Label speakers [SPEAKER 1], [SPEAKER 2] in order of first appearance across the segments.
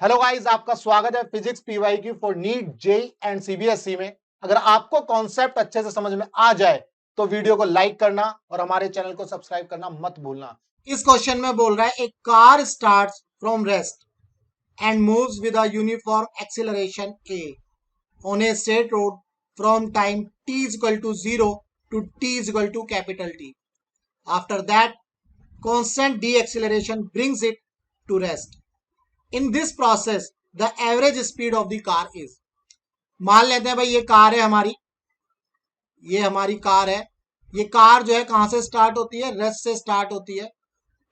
[SPEAKER 1] Hello guys, आपका स्वागत है फिजिक्स पीवाई की for NEET JEE and CBSE में। अगर आपको कॉन्सेप्ट अच्छे से समझ में आ जाए तो वीडियो को लाइक करना और हमारे चैनल को सब्सक्राइब करना मत भूलना। इस क्वेश्चन में बोल रहा है एक car starts from rest and moves with a uniform acceleration A on a straight road from time t is equal to 0 to t is equal to capital T. After that, constant deceleration brings it to rest. In this process, the average speed of the car is, मान लेते हैं भाई ये car है हमारी, ये हमारी car है। ये कार जो है कहां से स्टार्ट होती है? रेस्ट से स्टार्ट होती है।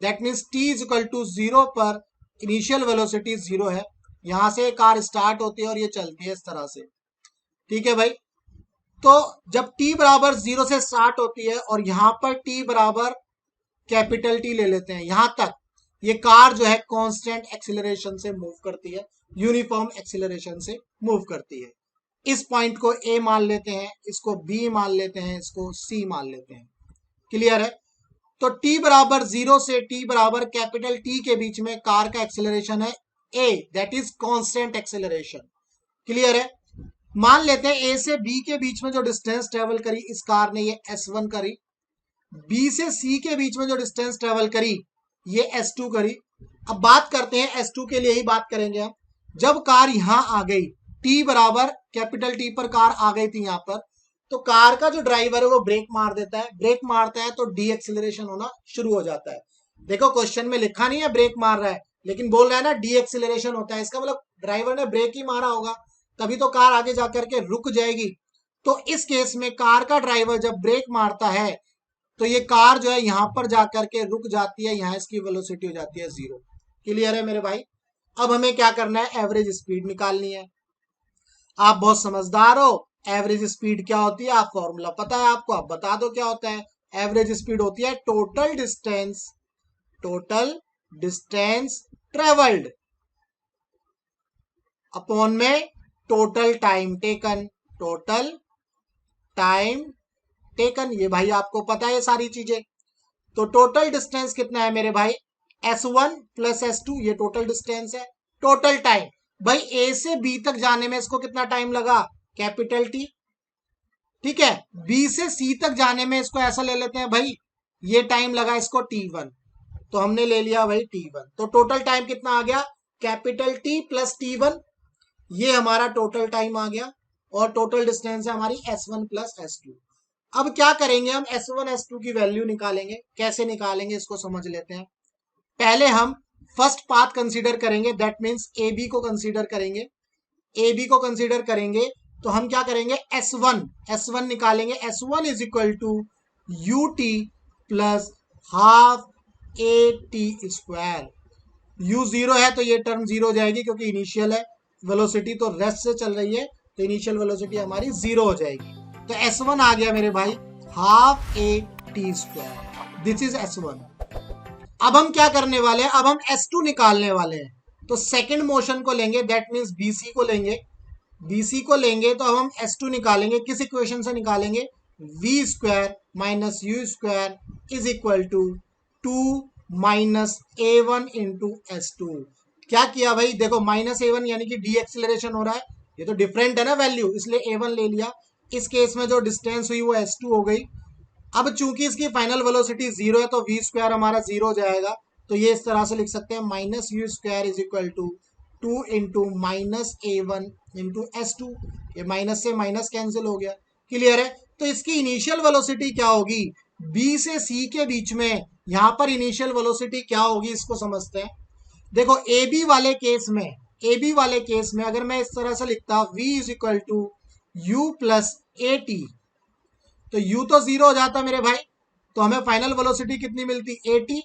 [SPEAKER 1] That means T is equal to 0 पर इनिशियल वेलोसिटी 0 है। यहां से कार स्टार्ट होती है और ये चलती है इस तरह से। ठीक है भाई। तो जब t बराबर 0 से स्टार्ट होती है और यहां पर t बराबर कैपिटल टी ले लेते हैं, यहां तक ये कार जो है कांस्टेंट एक्सीलरेशन से मूव करती है, यूनिफॉर्म एक्सीलरेशन से मूव करती है। इस पॉइंट को ए मान लेते हैं, इसको बी मान लेते हैं, इसको सी मान लेते हैं। क्लियर है? तो t बराबर 0 से t बराबर कैपिटल टी के बीच में कार का एक्सीलरेशन है a, that is constant acceleration. Clear है? मान लेते हैं a से b के बीच में जो डिस्टेंस ट्रेवल करी इस कार ने, ये s1 करी। बी से सी के बीच में जो डिस्टेंस ट्रेवल करी ये S2 करी। अब बात करते हैं S2 के लिए ही बात करेंगे हम। जब कार यहां आ गई, T बराबर कैपिटल T पर कार आ गई थी यहां पर, तो कार का जो ड्राइवर है वो ब्रेक मार देता है। ब्रेक मारता है तो डी एक्सिलरेशन होना शुरू हो जाता है। देखो क्वेश्चन में लिखा नहीं है ब्रेक मार रहा है, लेकिन बोल रहा है ना डी एक्सिलरेशन होता है। इसका मतलब ड्राइवर ने ब्रेक ही मारा होगा, तभी तो कार आगे जाकर के रुक जाएगी। तो इस केस में कार का ड्राइवर जब ब्रेक मारता है तो ये कार जो है यहां पर जाकर के रुक जाती है, यहां इसकी वेलोसिटी हो जाती है 0। क्लियर है मेरे भाई? अब हमें क्या करना है? एवरेज स्पीड निकालनी है। आप बहुत समझदार हो। एवरेज स्पीड क्या होती है? आप फॉर्मूला पता है आपको, आप बता दो क्या होता है। एवरेज स्पीड होती है टोटल डिस्टेंस ट्रेवल्ड अपॉन में total time taken. Total time taken, ये भाई आपको पता है ये सारी चीजें। तो टोटल डिस्टेंस कितना है मेरे भाई? S1 प्लस S2, ये टोटल डिस्टेंस है। टोटल टाइम भाई A से B तक जाने में इसको कितना टाइम लगा? Capital T। ठीक है, B से C तक जाने में इसको ऐसा ले लेते हैं भाई, ये टाइम लगा इसको T1। तो हमने ले लिया भाई T1। तो टोटल टाइम कितना आ गया? कैपिटल T प्लस T1, ये हमारा टोटल टाइम आ गया। और टोटल डिस्टेंस है हमारी S1 प्लस S2। अब क्या करेंगे हम? S1 S2 की वैल्यू निकालेंगे। कैसे निकालेंगे इसको समझ लेते हैं। पहले हम फर्स्ट पाथ कंसीडर करेंगे, दैट मीन्स ए बी को कंसीडर करेंगे। ए बी को कंसीडर करेंगे तो हम क्या करेंगे? S1 निकालेंगे। S1 is equal to u t plus half a t square. U 0 है तो ये टर्म 0 हो जाएगी क्योंकि इनिशियल है, वेलोसिटी तो रेस्ट से चल रही है, तो इनिशियल वेलोसिटी हमारी 0 हो जाएगी। तो S1 आ गया मेरे भाई half a t square. This is S1। अब हम क्या करने वाले हैं? अब हम S2 निकालने वाले हैं। तो सेकंड मोशन को लेंगे, दैट मीन्स BC को लेंगे। BC को लेंगे तो अब हम S2 निकालेंगे। किस इक्वेशन से निकालेंगे? v square minus u square is equal to 2 minus A1 into S2। क्या किया भाई? देखो माइनस A1 यानी कि डी एक्सिलरेशन हो रहा है, ये तो डिफरेंट है ना वैल्यू, इसलिए A1 ले लिया। इस केस में जो डिस्टेंस हुई वो S2 हो गई। अब चूंकि इसकी फाइनल वेलोसिटी 0 है तो v स्क्वायर हमारा 0 हो जाएगा। तो ये इस तरह से लिख सकते हैं minus u square is equal to 2 into minus A1 into S2। ये माइनस से माइनस कैंसिल हो गया। क्लियर है? तो इसकी इनिशियल वेलोसिटी क्या होगी? B से C के बीच में यहां पर इनिशियल वेलोसिटी क्या होगी इसको समझते हैं। देखो AB वाले केस में अगर मैं इस तरह से लिखता v is equal to u plus a t, तो u तो 0 हो जाता मेरे भाई, तो हमें फाइनल वेलोसिटी कितनी मिलती? 80।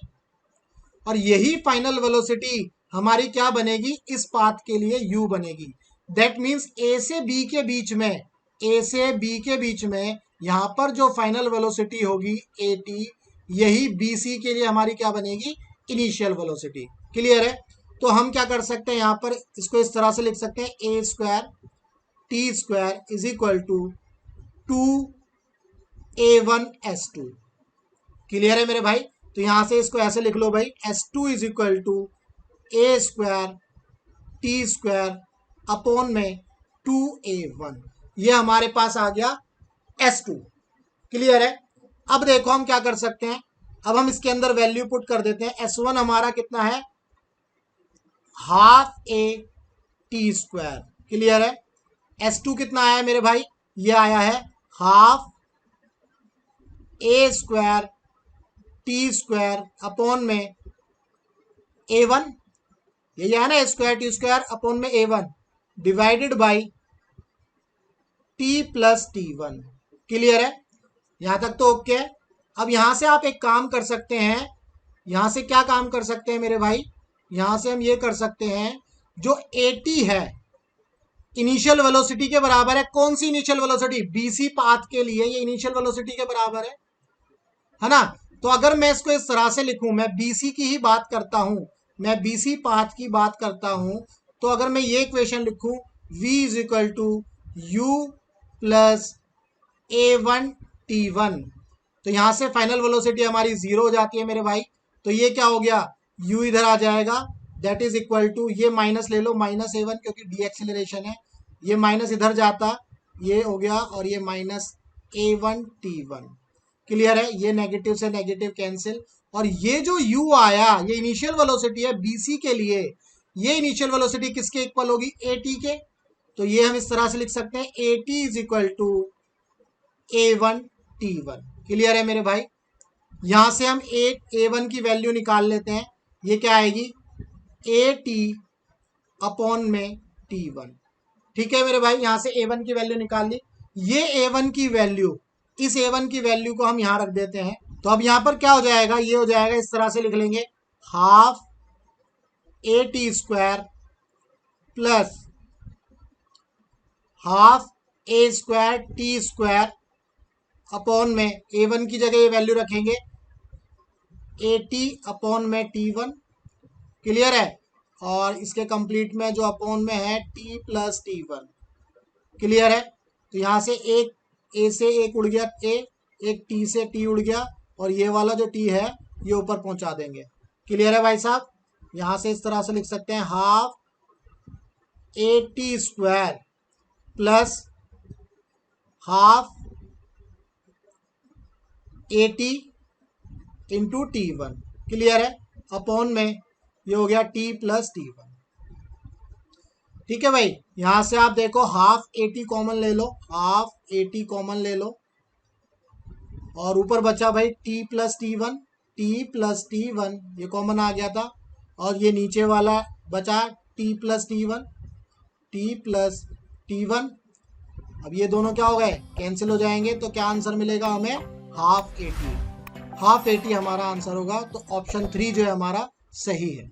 [SPEAKER 1] और यही फाइनल वेलोसिटी हमारी क्या बनेगी? इस पाथ के लिए u बनेगी। दैट मींस a से b के बीच में, a से b के बीच में यहां पर जो फाइनल वेलोसिटी होगी 80, यही BC के लिए हमारी क्या बनेगी? Initial velocity. क्लियर है? तो हम क्या कर सकते हैं यहां पर, इसको इस तरह से लिख सकते हैं a square t square is equal to 2A1 S2। Clear है मेरे भाई? तो यहां से इसको ऐसे लिख लो भाई, S2 is equal to a square t square upon में 2a1, ये हमारे पास आ गया S2। क्लियर है। अब देखो हम क्या कर सकते हैं, अब हम इसके अंदर वैल्यू पुट कर देते हैं। S1 हमारा कितना है, half a t square. Clear है। S2 कितना आया मेरे भाई, ये आया है हाफ ए स्क्वायर टी स्क्वायर अपॉन में A1, यही है ना, ए स्क्वायर टी स्क्वायर अपॉन में A1 divided by T plus T1। Clear है, यहां तक तो ओके है। अब यहां से आप एक काम कर सकते हैं, यहां से क्या काम कर सकते हैं मेरे भाई, यहां से हम ये कर सकते हैं, जो AT है इनिशियल वेलोसिटी के बराबर है। कौन सी इनिशियल वेलोसिटी, BC पाथ के लिए ये इनिशियल वेलोसिटी के बराबर है ना। तो अगर मैं इसको इस तरह से लिखूं, मैं BC की ही बात करता हूं, मैं BC पाथ की बात करता हूं, तो अगर मैं ये इक्वेशन लिखूं V is equal to U plus A1 T1, तो यहां से फाइनल वेलोसिटी हमारी 0 हो जाती है मेरे भाई। तो ये क्या हो गया, U इधर आ जाएगा, दैट इज इक्वल टू, ये माइनस ले लो, माइनस A1 क्योंकि डी एक्सिलरेशन है, ये माइनस इधर जाता, ये हो गया, और ये माइनस A1 T1। क्लियर है, ये नेगेटिव से नेगेटिव कैंसिल, और ये जो U आया ये इनिशियल वेलोसिटी है BC के लिए, ये इनिशियल वेलोसिटी किसके इक्वल होगी, AT के। तो ये हम इस तरह से लिख सकते हैं AT is equal to A1 T1। Clear है मेरे भाई। यहां से हम A1 की वैल्यू निकाल लेते हैं, ये क्या आएगी, AT अपॉन में T1। ठीक है मेरे भाई, यहां से A1 की वैल्यू निकाल ली। ये A1 की वैल्यू, इस A1 की वैल्यू को हम यहां रख देते हैं। तो अब यहां पर क्या हो जाएगा, ये हो जाएगा, इस तरह से लिख लेंगे, half AT square plus half A square T square upon में A1 की जगह ये वैल्यू रखेंगे AT अपॉन में T1। क्लियर है, और इसके कंप्लीट में जो अपॉन में है T प्लस T1। क्लियर है। तो यहां से एक A से एक उड़ गया A, एक T से T उड़ गया, और ये वाला जो T है ये ऊपर पहुंचा देंगे। क्लियर है भाई साहब। यहां से इस तरह से लिख सकते हैं, half AT square plus half AT into T1। Clear है, अपॉन में ये हो गया T प्लस T1। ठीक है भाई, यहां से आप देखो हाफ AT कॉमन ले लो, हाफ AT कॉमन ले लो, और ऊपर बचा भाई T plus T1, T plus T1 ये कॉमन आ गया था, और ये नीचे वाला बचा T plus T1, T plus T1। अब ये दोनों क्या हो गए, कैंसिल हो जाएंगे, तो क्या आंसर मिलेगा हमें, हाफ AT। हाफ AT हमारा आंसर होगा, तो ऑप्शन 3 जो है हमारा सही है।